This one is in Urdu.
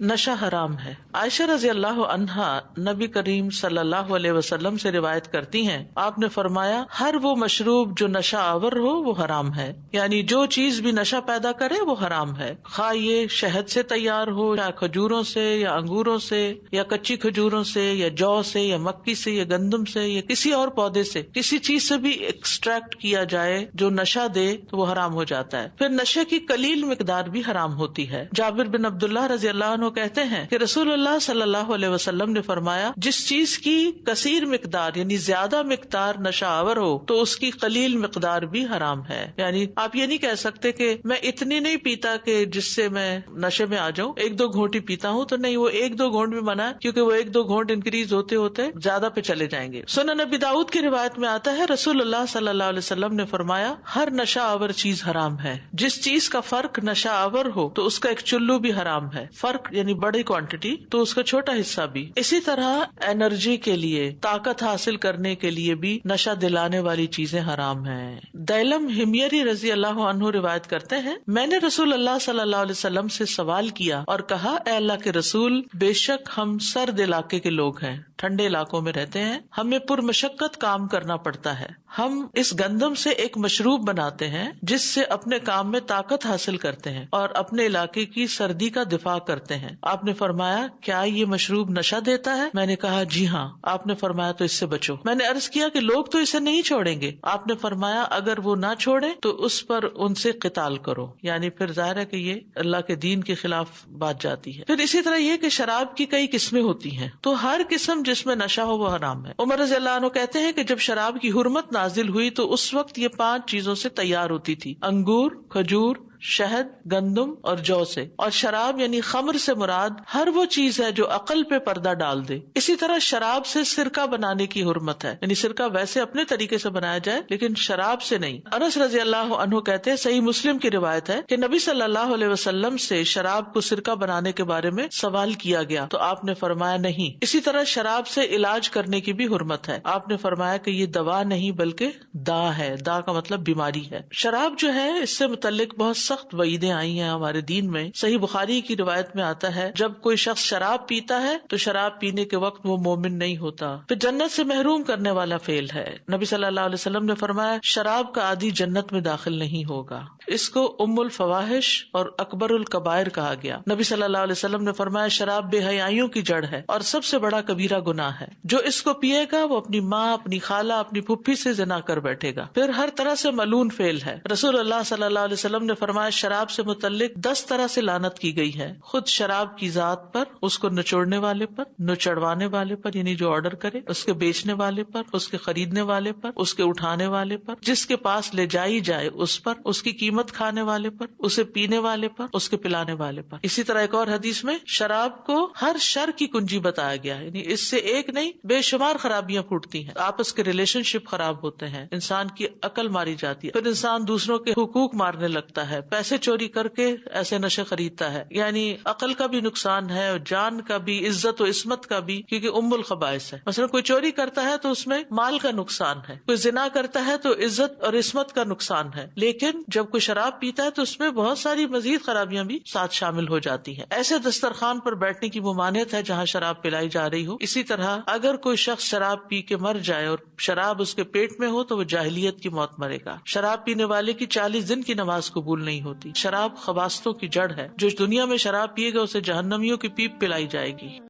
نشہ حرام ہے۔ عائشہ رضی اللہ عنہا نبی کریم صلی اللہ علیہ وسلم سے روایت کرتی ہیں، آپ نے فرمایا ہر وہ مشروب جو نشہ آور ہو وہ حرام ہے، یعنی جو چیز بھی نشہ پیدا کرے وہ حرام ہے، خواہ یہ شہد سے تیار ہو یا کھجوروں سے یا انگوروں سے یا کچی کھجوروں سے یا جو سے یا مکی سے یا گندم سے یا کسی اور پودے سے، کسی چیز سے بھی ایکسٹریکٹ کیا جائے جو نشہ دے تو وہ حرام ہو جاتا ہے۔ پھر نشے کی قلیل مقدار بھی حرام ہوتی ہے۔ جابر بن عبداللہ رضی اللہ عنہ کہتے ہیں کہ رسول اللہ صلی اللہ علیہ وسلم نے فرمایا، جس چیز کی کثیر مقدار یعنی زیادہ مقدار نشہ آور ہو تو اس کی قلیل مقدار بھی حرام ہے۔ یعنی آپ یہ نہیں کہہ سکتے کہ میں اتنی نہیں پیتا کہ جس سے میں نشے میں آ جاؤں، ایک دو گھونٹ ہی پیتا ہوں، تو نہیں، وہ ایک دو گھونٹ بھی منع ہے، کیونکہ وہ ایک دو گھونٹ انکریز ہوتے ہوتے زیادہ پہ چلے جائیں گے۔ سنن نبی داؤد کی روایت میں آتا ہے، رسول اللہ صلی اللہ علیہ وسلم نے فرمایا، ہر نشہ آور چیز حرام ہے، جس چیز کا فرق نشہ آور ہو تو اس کا ایک چلو بھی حرام ہے، فرق یعنی بڑی کوانٹٹی تو اس کا چھوٹا حصہ بھی۔ اسی طرح انرجی کے لیے، طاقت حاصل کرنے کے لیے بھی نشہ دلانے والی چیزیں حرام ہیں۔ دیلم ہمیری رضی اللہ عنہ روایت کرتے ہیں، میں نے رسول اللہ صلی اللہ علیہ وسلم سے سوال کیا اور کہا، اے اللہ کے رسول، بے شک ہم سرد علاقے کے لوگ ہیں، ٹھنڈے علاقوں میں رہتے ہیں، ہمیں پرمشقت کام کرنا پڑتا ہے، ہم اس گندم سے ایک مشروب بناتے ہیں جس سے اپنے کام میں طاقت حاصل کرتے ہیں اور اپنے علاقے کی سردی کا دفاع کرتے ہیں۔ آپ نے فرمایا، کیا یہ مشروب نشہ دیتا ہے؟ میں نے کہا جی ہاں۔ آپ نے فرمایا تو اس سے بچو۔ میں نے عرض کیا کہ لوگ تو اسے نہیں چھوڑیں گے۔ آپ نے فرمایا، اگر وہ نہ چھوڑیں تو اس پر ان سے قتال کرو، یعنی پھر ظاہر ہے کہ یہ اللہ کے دین کے خلاف بات جاتی ہے۔ پھر اسی طرح یہ کہ شراب کی کئی قسمیں ہوتی ہیں، تو ہر قسم جس میں نشہ ہو وہ حرام ہے۔ عمر رضی اللہ عنہ کہتے ہیں کہ جب شراب کی حرمت نازل ہوئی تو اس وقت یہ 5 چیزوں سے تیار ہوتی تھی، انگور، کھجور، شہد، گندم اور جو سے، اور شراب یعنی خمر سے مراد ہر وہ چیز ہے جو عقل پہ پردہ ڈال دے۔ اسی طرح شراب سے سرکہ بنانے کی حرمت ہے، یعنی سرکہ ویسے اپنے طریقے سے بنایا جائے لیکن شراب سے نہیں۔ انس رضی اللہ عنہ کہتے ہیں، صحیح مسلم کی روایت ہے کہ نبی صلی اللہ علیہ وسلم سے شراب کو سرکہ بنانے کے بارے میں سوال کیا گیا تو آپ نے فرمایا نہیں۔ اسی طرح شراب سے علاج کرنے کی بھی حرمت ہے، آپ نے فرمایا کہ یہ دوا نہیں بلکہ دا ہے، دا کا مطلب بیماری ہے۔ شراب جو ہے اس سے متعلق بہت سخت وعیدیں آئی ہیں ہمارے دین میں۔ صحیح بخاری کی روایت میں آتا ہے، جب کوئی شخص شراب پیتا ہے تو شراب پینے کے وقت وہ مومن نہیں ہوتا، پھر جنت سے محروم کرنے والا فعل ہے۔ نبی صلی اللہ علیہ وسلم نے فرمایا، شراب کا عادی جنت میں داخل نہیں ہوگا۔ اس کو ام الفواحش اور اکبر الکبائر کہا گیا۔ نبی صلی اللہ علیہ وسلم نے فرمایا، شراب بے حیائیوں کی جڑ ہے اور سب سے بڑا کبیرہ گناہ ہے، جو اس کو پیے گا وہ اپنی ماں، اپنی خالہ، اپنی پھپھی سے زنا کر بیٹھے گا، پھر ہر طرح سے ملعون فعل ہے۔ رسول اللہ صلی اللہ علیہ وسلم نے فرمایا، شراب سے متعلق 10 طرح سے لعنت کی گئی ہے، خود شراب کی ذات پر، اس کو نچوڑنے والے پر، نچڑوانے والے پر یعنی جو آرڈر کرے، اس کے بیچنے والے پر، اس کے خریدنے والے پر، اس کے اٹھانے والے پر، جس کے پاس لے جائی جائے اس پر، اس کی قیمت کھانے والے پر، اسے پینے والے پر، اس کے پلانے والے پر۔ اسی طرح ایک اور حدیث میں شراب کو ہر شر کی کنجی بتایا گیا، یعنی اس سے ایک نہیں بے شمار خرابیاں پھوٹتی ہیں، آپس کے ریلیشن شپ خراب ہوتے ہیں، انسان کی عقل ماری جاتی ہے، پھر انسان دوسروں کے حقوق مارنے لگتا ہے، پیسے چوری کر کے ایسے نشے خریدتا ہے، یعنی عقل کا بھی نقصان ہے، جان کا بھی، عزت و عصمت کا بھی، کیونکہ ام الخبائث ہے۔ مثلا کوئی چوری کرتا ہے تو اس میں مال کا نقصان ہے، کوئی زنا کرتا ہے تو عزت اور عصمت کا نقصان ہے، لیکن جب کوئی شراب پیتا ہے تو اس میں بہت ساری مزید خرابیاں بھی ساتھ شامل ہو جاتی ہیں۔ ایسے دسترخوان پر بیٹھنے کی ممانعت ہے جہاں شراب پلائی جا رہی ہو۔ اسی طرح اگر کوئی شخص شراب پی کے مر جائے اور شراب اس کے پیٹ میں ہو تو وہ جاہلیت کی موت مرے گا۔ شراب پینے والے کی 40 دن کی نماز قبول نہیں ہوتی۔ شراب خباثتوں کی جڑ ہے، جو دنیا میں شراب پیے گا اسے جہنمیوں کی پیپ پلائی جائے گی۔